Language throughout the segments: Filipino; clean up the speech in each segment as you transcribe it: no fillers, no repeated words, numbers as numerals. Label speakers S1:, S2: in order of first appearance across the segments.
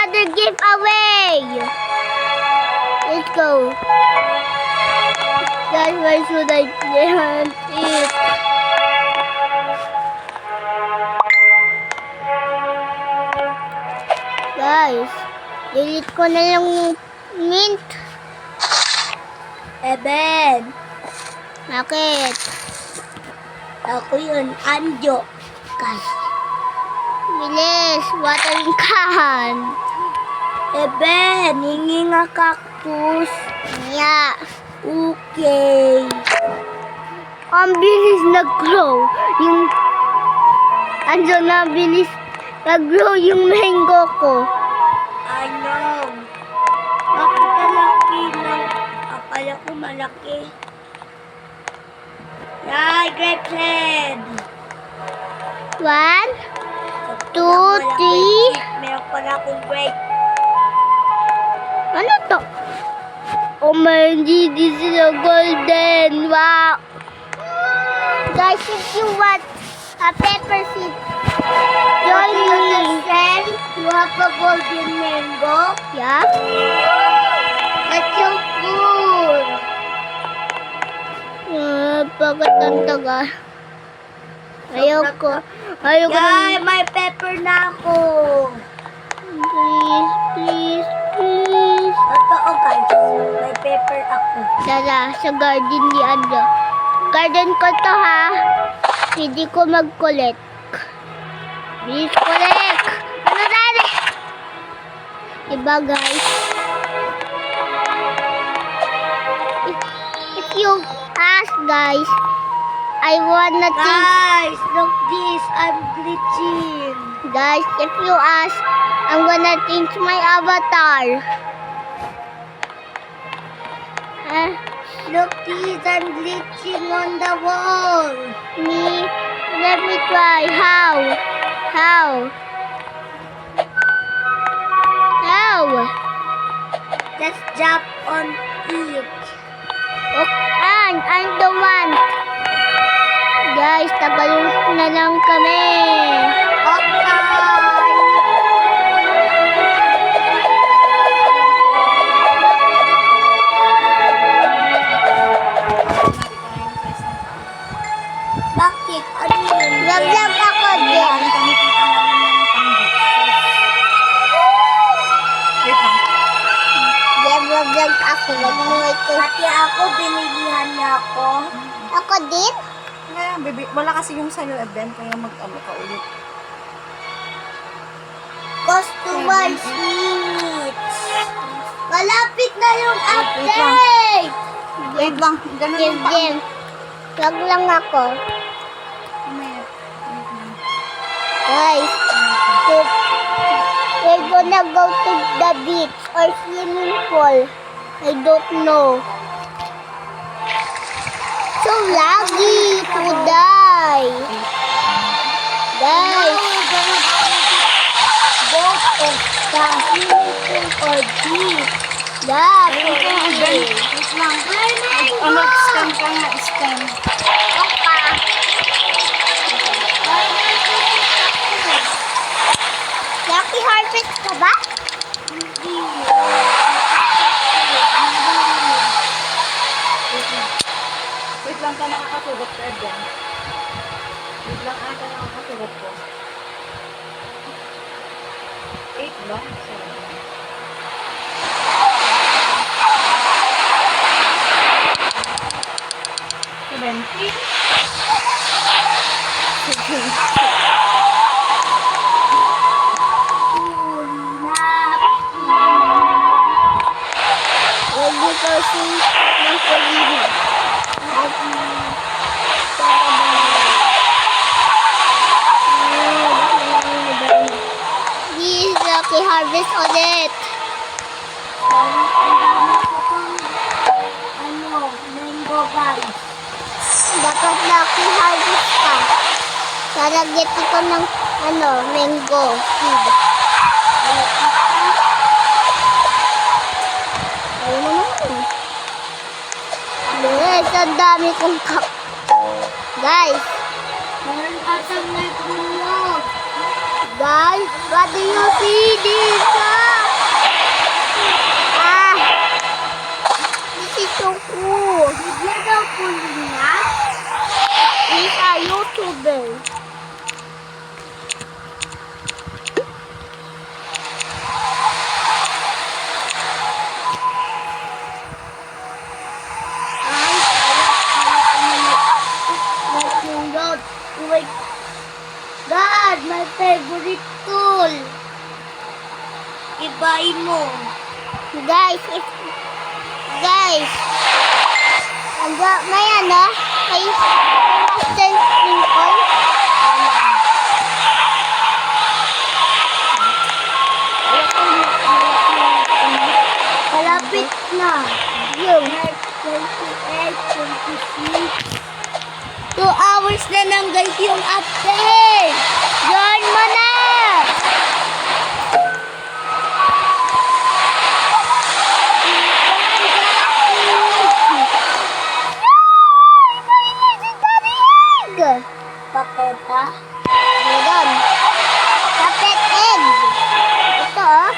S1: another giveaway. Let's go. Guys, why should I plant it? Guys, delete ko na lang yung mint.
S2: Ben.
S1: Bakit?
S2: Ako yun, Anjo.
S1: Guys, bilis, watering can.
S2: Ben, hingi nga cactus.
S1: Yeah.
S2: Okay.
S1: Ang bilis nag-grow. Yung, ano na, bilis nag-grow yung mango ko.
S2: Ano? Bakit kalaki ng... Akala ko malaki. Yay, grape head.
S1: 1, 2, 3.
S2: Meron pala akong grape.
S1: Ano to? Oh my God, this is a golden. Wow. Guys, if you want a pepper seed, join me.
S2: Friend, you have a golden mango.
S1: Yeah.
S2: That's so cool.
S1: Bakit ang tagal? Ayoko. Ayoko
S2: Yay,
S1: na.
S2: may pepper na ako.
S1: Please, please, please.
S2: Totoo guys, may pepper ako.
S1: Tara, sa garden ni Ando. Garden ko to ha. Hindi ko mag-collect. Please collect. Ano dali? Diba guys? If you ask guys, I wanna think.
S2: Guys, look this, I'm glitching.
S1: Guys, if you ask, I'm gonna change my avatar.
S2: Look this, I'm glitching on the wall.
S1: Me, let me try. How? How? How?
S2: Let's jump on it.
S1: Okay, I'm the one. Guys, tagal na lang kami.
S2: Okay. Bakit? Ano yun?
S1: Vlog ako din. Vlog ako. Wag mo ito.
S2: Pati ako, binilihan niya ako.
S1: Ako din?
S3: Ngayon, baby, wala kasi yung sa'yo event, kaya mag-ano ka ulit.
S2: Customize minutes. Malapit na yung
S3: Wait
S2: update.
S3: Wait lang, ganun
S1: Game,
S3: yung pa.
S1: game. Vlog lang ako.
S3: Mamaya, wait lang.
S1: Guys, we're gonna go to the beach or swimming pool. I don't know. So laggy to die. Guys,
S2: Both of the swimming pool or beach.
S1: yeah,
S3: Wait lang. Ano, scan ka nga, scan.
S1: Lucky harvest ka ba?
S3: Wait lang ka nakakasugot ka, Eden. Wait lang ata nakakasugot ko. 8 ba? 70?
S1: Huwag mo kasi ng paligid. This is lucky harvest ulit.
S2: Mango guys.
S1: Dapat lucky harvest ka. Saragit ko ng mango seed. Ayun naman. Yes, ang dami kong cup. Guys,
S2: Meron atang nagulog.
S1: guys, what do you see this?
S2: Ibay mo.
S1: Guys, guys. May ano? May master sprinkle.
S2: Malapit na.
S1: Yung
S2: 28, 26. 2 hours na lang guys yung update.
S1: yun mo na.
S2: Paketa.
S1: Meron. Kapet egg. Ito oh.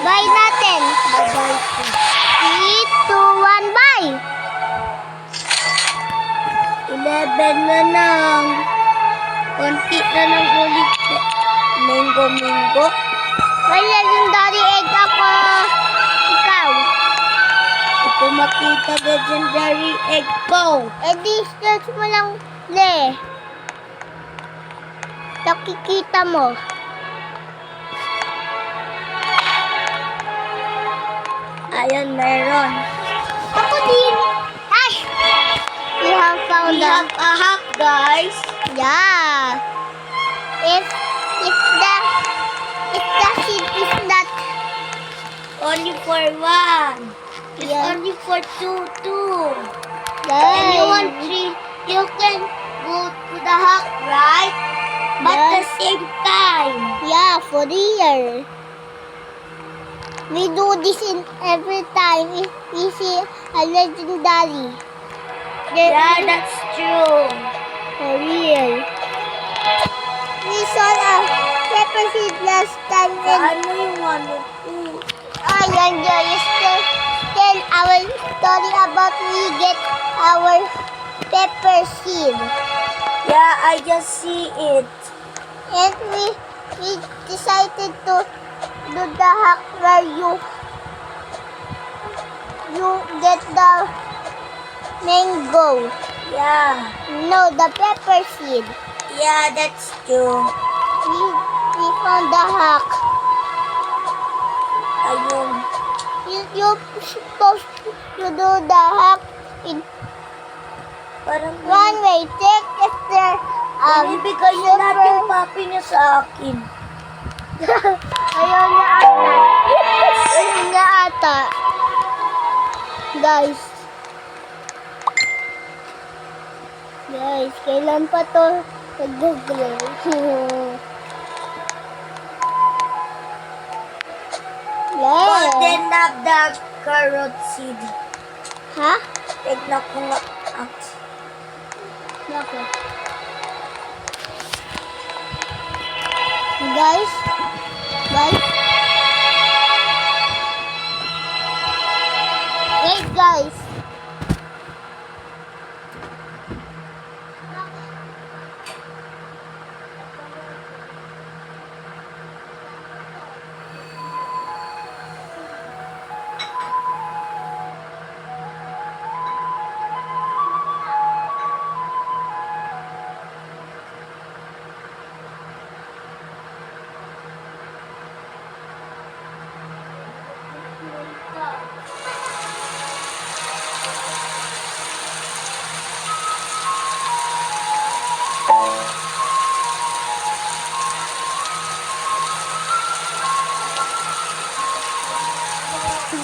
S1: Buy natin.
S2: Babay ko.
S1: 3, 2, 1, buy.
S2: 11 na lang. Konti na lang ulit. Mingo.
S1: May legendary egg ako. Ikaw.
S2: Ito makita legendary egg ko.
S1: di search mo lang, le. Nakikita mo.
S2: Ayan, meron.
S1: Ako din. Ay! We have found
S2: We have a hack, guys.
S1: Yeah. If the seed is not,
S2: Only for 1. It's
S1: Yeah.
S2: only for 2. And you want 3, you can go to the hack, right? But
S1: Yeah.
S2: the same time.
S1: yeah, for real. We do this in every time if we see a legendary.
S2: Yeah, that's true.
S1: For real. We saw a pepper seed last time and
S2: Ano yung 1 and 2?
S1: ayan, guys, tell our story about we get our pepper seed.
S2: Yeah, I just see it.
S1: And we decided to do the hack where you get the mango.
S2: Yeah.
S1: No, the pepper seed.
S2: Yeah, that's true.
S1: We found the hack.
S2: Ayun.
S1: You supposed to do the hack in
S2: Parang
S1: one way. Check if there
S2: binibigay niya lahat yung papi niya sa akin.
S1: Ayaw na ata. Ayaw na ata. Guys. Guys, kailan pa to nag-grow?
S2: Golden love the carrot seed.
S1: Ha?
S2: Tignan ko nga.
S1: Bakit? Guys? Wait, guys.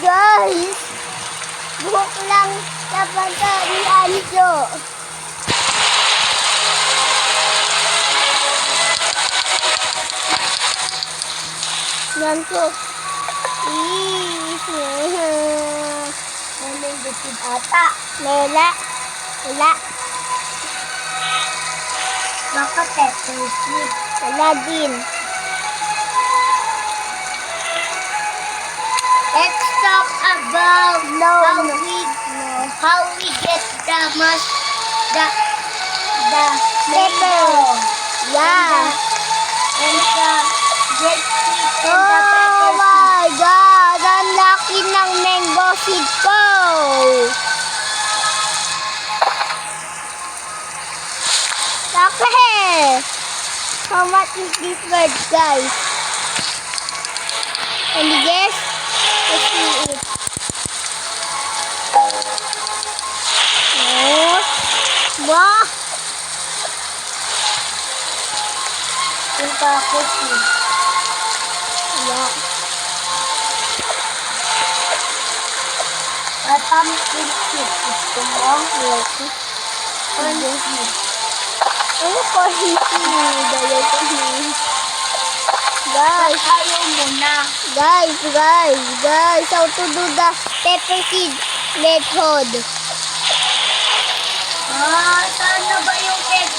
S1: Guys, buhok lang sa bata ni Anjo. Yan po.
S2: Muling bitid ata.
S1: Wala.
S2: Baka pepper seed.
S1: Wala din.
S2: Let's talk about
S1: No.
S2: how we get the
S1: Pepper. Yeah.
S2: and the grape seed and the
S1: Oh
S2: pepper seed.
S1: my God! Ang laki ng mango seed ko! Laki! How much is this bird, guys? Any guess? Let's see it. Oh. Wow.
S2: Yung cookie.
S1: Yeah.
S2: Pumpkin seed. Gusto mo?
S1: Okay.
S2: Corn seed.
S1: Ano ko hindi dalawa ko hindi. Guys,
S2: Ayaw mo na.
S1: guys, how to do the pepper seed method?
S2: Saan na ba yung egg?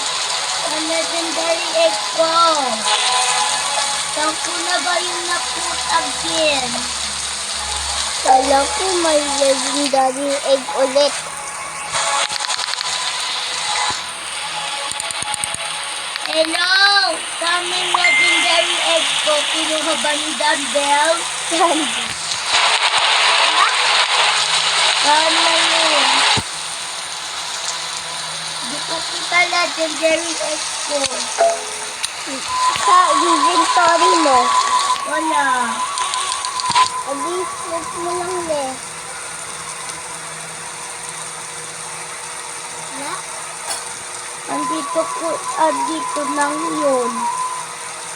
S2: Ang legendary egg ko. Saan ko na ba yung na-put again?
S1: Kala ko may legendary egg ulit.
S2: Hello! Kaming legendary egg ko. Kinuha ba ni Dumbbell? Sana yun. Di ko kita legendary egg ko.
S1: Sa inventory mo.
S2: Wala.
S1: Adi, huwag mo lang left. Na?
S2: Andito lang yun.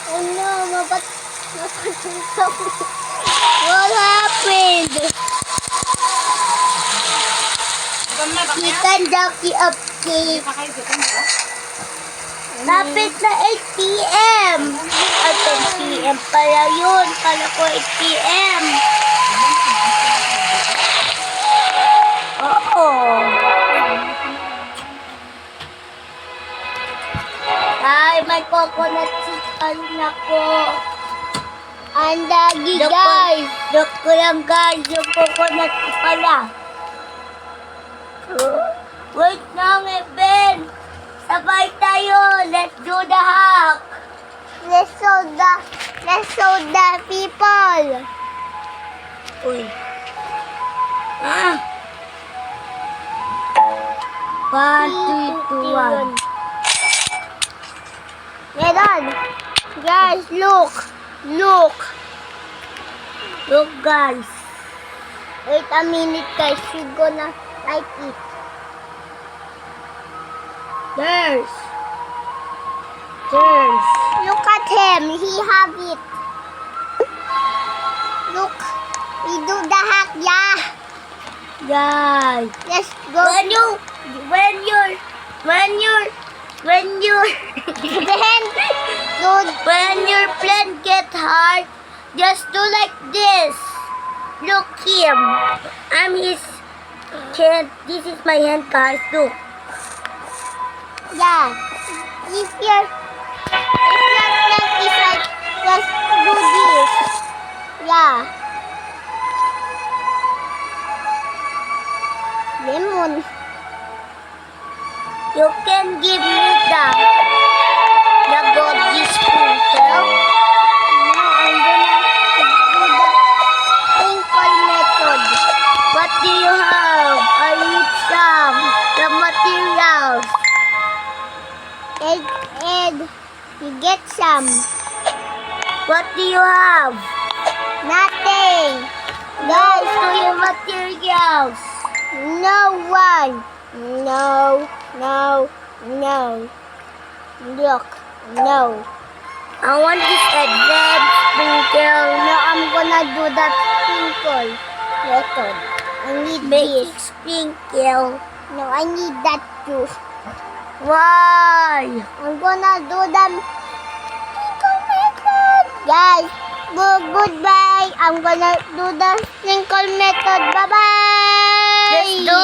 S1: Oh no, mapatutok. What happened?
S2: Chicken jockey update. Lapit na 8 p.m. At 10 p.m. pala yun. Kala ko 8 p.m. Oo. Ay, may coconut seed pa rin ako.
S1: Ang dagi, guys.
S2: Look ko lang guys, yung coconut ko pala. Wait lang, Ben. Sabay tayo. Let's do the hack.
S1: Let's show the people.
S2: Uy. One, two, one.
S1: Meron. Guys, look. Look.
S2: Look, guys.
S1: Wait a minute, guys. We're gonna like it.
S2: There's.
S1: Look at him. He have it. Look. We do the hack, yeah.
S2: Guys.
S1: Let's go.
S2: When
S1: Then, dude,
S2: when your plan get hard, just do like this. Look him. I'm his hand. This is my hand, guys. Look.
S1: yeah. If your plan is like, just do this. Yeah. Lemon.
S2: You can give me the Godly sprinkle.
S1: Now I'm gonna do the sprinkle method.
S2: What do you have? I need some. The materials.
S1: And you get some.
S2: What do you have?
S1: Nothing.
S2: Guys, to your materials.
S1: No one. No. Look. No.
S2: I want this advanced sprinkle.
S1: No, I'm gonna do that sprinkle method. I need
S2: Make
S1: this.
S2: sprinkle.
S1: No, I need that too.
S2: Why?
S1: I'm gonna do the sprinkle method. Guys, goodbye. I'm gonna do the sprinkle method. Bye-bye.
S2: Let's do